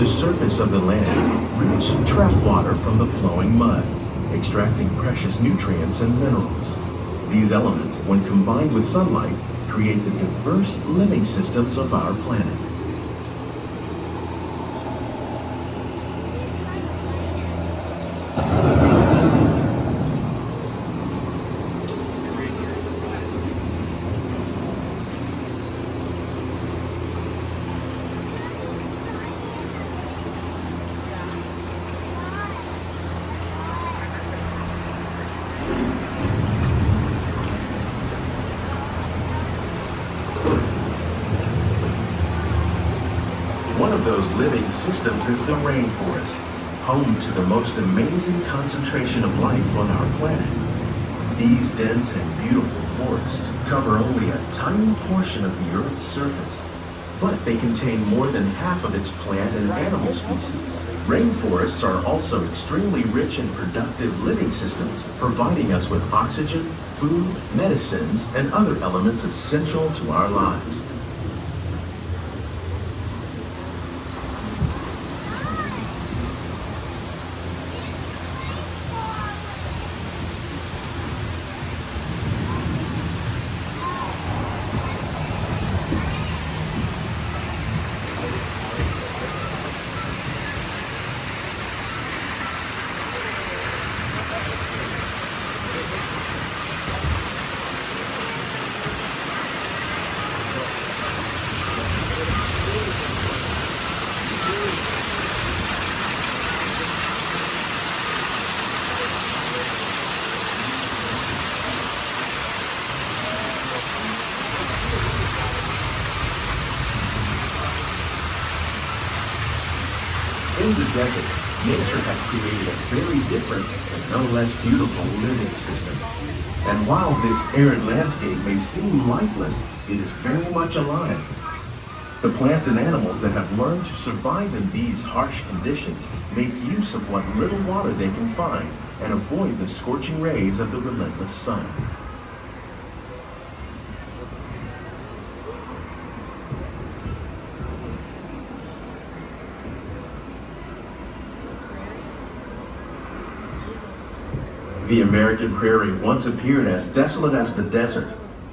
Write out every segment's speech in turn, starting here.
the surface of the land, roots trap water from the flowing mud, extracting precious nutrients and minerals. These elements, when combined with sunlight, create the diverse living systems of our planet. One of those living systems is the rainforest, home to the most amazing concentration of life on our planet. These dense and beautiful forests cover only a tiny portion of the Earth's surface, but they contain more than half of its plant and animal species. Rainforests are also extremely rich and productive living systems, providing us with oxygen, food, medicines, and other elements essential to our lives. In the desert, nature has created a very different and no less beautiful living system. And while this arid landscape may seem lifeless, it is very much alive. The plants and animals that have learned to survive in these harsh conditions make use of what little water they can find and avoid the scorching rays of the relentless sun. The American prairie once appeared as desolate as the desert,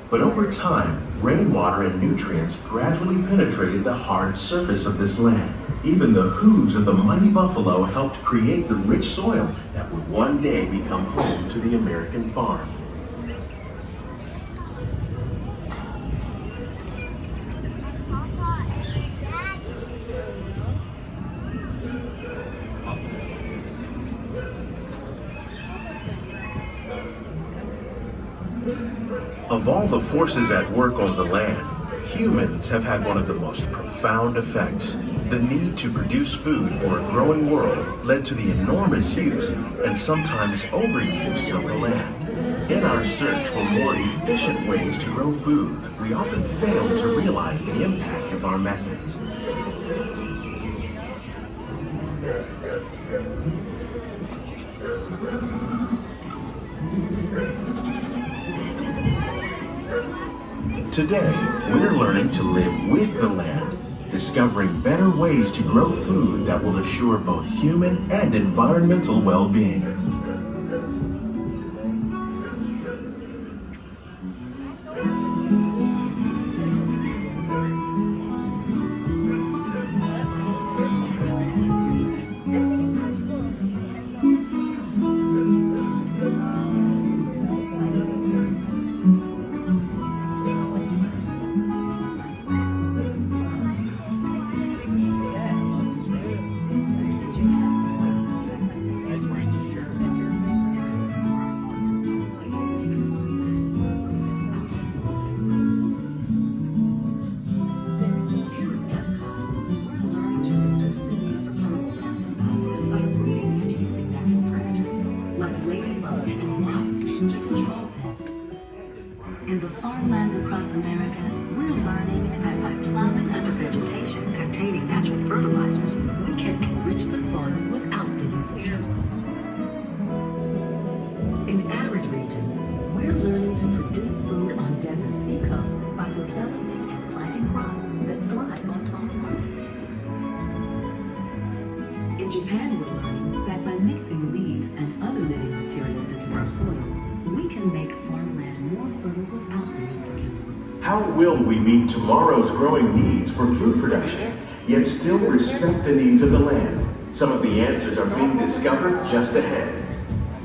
but over time, rainwater and nutrients gradually penetrated the hard surface of this land. Even the hooves of the mighty buffalo helped create the rich soil that would one day become home to the American farm. Of all the forces at work on the land, humans have had one of the most profound effects. The need to produce food for a growing world led to the enormous use and sometimes overuse of the land. In our search for more efficient ways to grow food, we often fail to realize the impact of our methods. Today, we're learning to live with the land, discovering better ways to grow food that will assure both human and environmental well-being. In the farmlands across America, we're learning that by plowing under vegetation containing natural fertilizers, we can enrich the soil without the use of chemicals. In arid regions, we're learning to produce food on desert seacoasts by developing and planting crops that thrive on salt water. In Japan, we're learning that by mixing leaves and other living materials into our soil, we can make farmland more fertile without the need for chemicals. How will we meet tomorrow's growing needs for food production, yet still respect the needs of the land? Some of the answers are being discovered just ahead.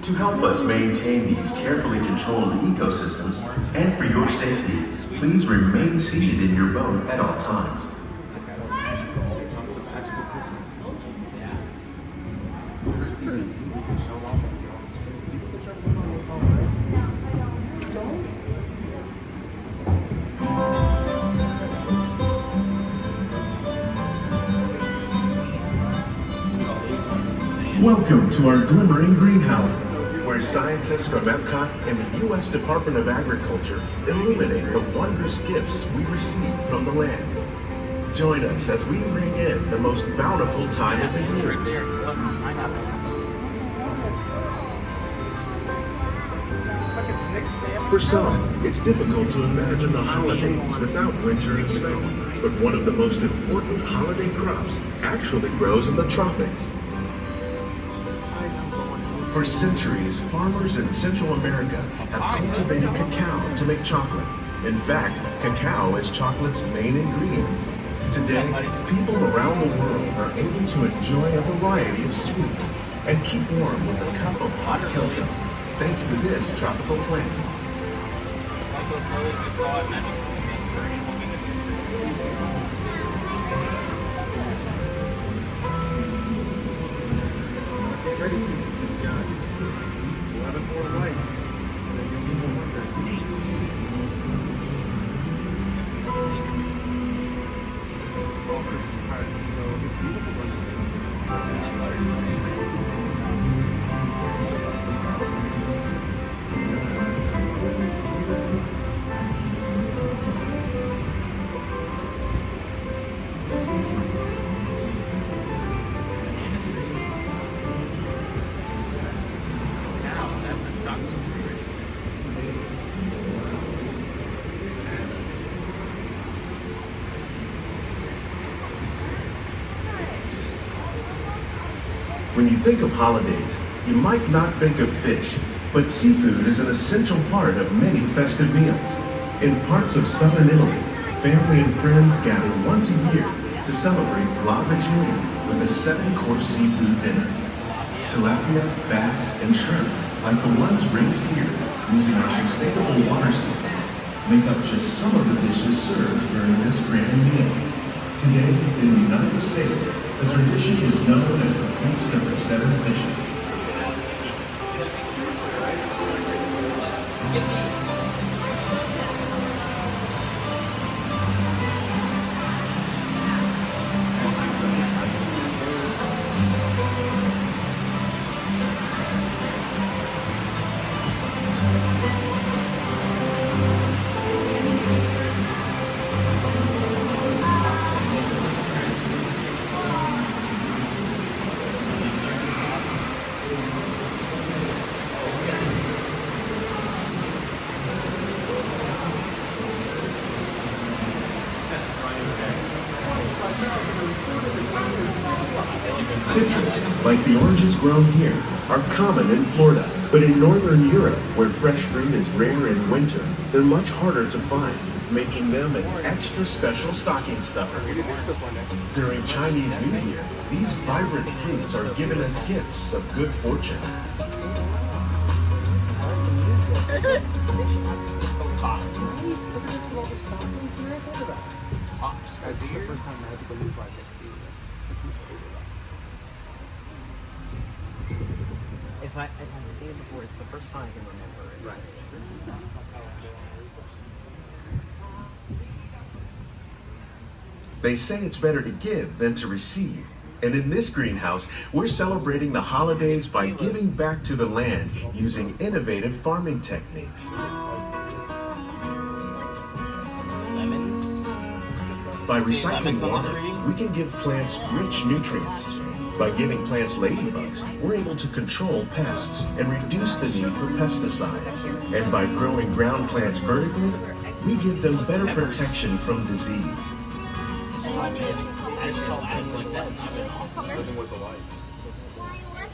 To help us maintain these carefully controlled ecosystems, and for your safety, please remain seated in your boat at all times. Welcome to our Glimmering greenhouses, where scientists from Epcot and the U.S. Department of Agriculture illuminate the wondrous gifts we receive from the land. Join us as we bring in the most bountiful time of the year. For some, it's difficult to imagine the holidays without winter and snow, but one of the most important holiday crops actually grows in the tropics. For centuries, farmers in Central America have cultivated cacao to make chocolate. In fact, cacao is chocolate's main ingredient. Today, people around the world are able to enjoy a variety of sweets and keep warm with a cup of hot cocoa, thanks to this tropical plant. When you think of holidays, you might not think of fish, but seafood is an essential part of many festive meals. In parts of southern Italy, family and friends gather once a year to celebrate La Vigilia with a 7-course seafood dinner. Tilapia, bass, and shrimp, like the ones raised here using our sustainable water systems, make up just some of the dishes served during this grand meal. Today, in the United States, the tradition is known as the Feast of the Seven Fishes. Citrus, like the oranges grown here, are common in Florida, but in northern Europe, where fresh fruit is rare in winter, they're much harder to find, making them an extra special stocking stuffer. During Chinese New Year, these vibrant fruits are given as gifts of good fortune. This is the first time Magical News Live has seen this. Christmas over. If I've seen it before, it's the first time I can remember it. Right. They say it's better to give than to receive. And in this greenhouse, we're celebrating the holidays by giving back to the land using innovative farming techniques. By recycling water, we can give plants rich nutrients. By giving plants ladybugs, we're able to control pests and reduce the need for pesticides. And by growing ground plants vertically, we give them better protection from disease. Living with the lights.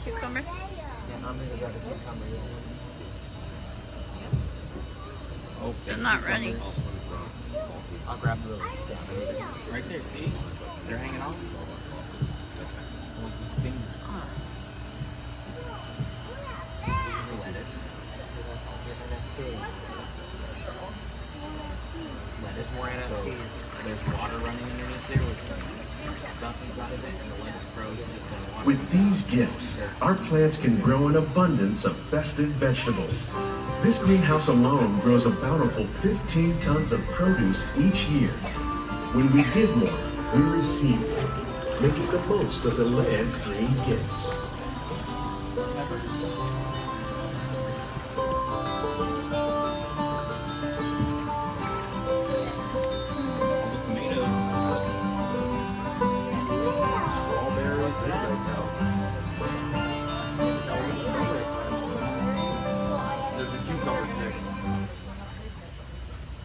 cucumber? Yeah, I'm gonna grab a cucumber. Oh, They're not ready. I'll grab the little stem. right there, see? They're hanging off. Lettuce. Lettuce, more NFTs. There's water running underneath there with some stuff inside of it, and the lettuce grows just in water. With these gifts, our plants can grow an abundance of festive vegetables. This greenhouse alone grows a bountiful 15 tons of produce each year. When we give more, we receive more, making the most of the land's green gifts. All the tomatoes. Strawberries, there you go. There's the cucumbers there.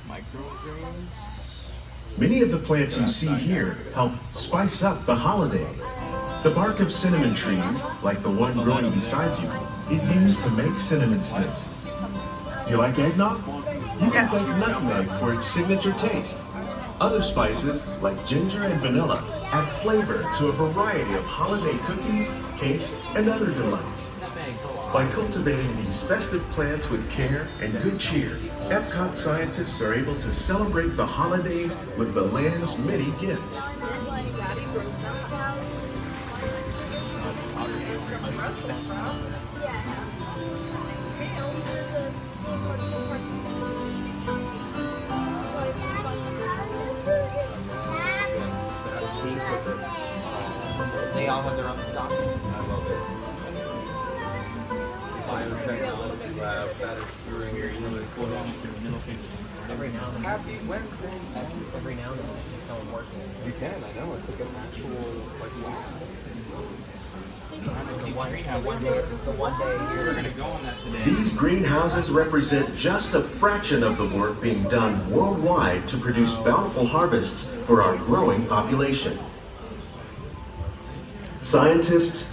Microgreens. Many of the plants you see here help spice up the holidays. The bark of cinnamon trees, like the one growing beside you, is used to make cinnamon sticks. Do you like eggnog? You can thank nutmeg for its signature taste. Other spices, like ginger and vanilla, add flavor to a variety of holiday cookies, cakes, and other delights. By cultivating these festive plants with care and good cheer, Epcot scientists are able to celebrate the holidays with the land's many gifts. They all have their own stockings. I love it. Biotechnology lab, that is brilliant. Really cool. Middle finger. Every now and then, Happy Wednesday, every now and then, I see someone working. You can, I know, it's like an actual, like, wow. It's the one day We're you're gonna go on that today. These greenhouses represent just a fraction of the work being done worldwide to produce bountiful harvests for our growing population. Scientists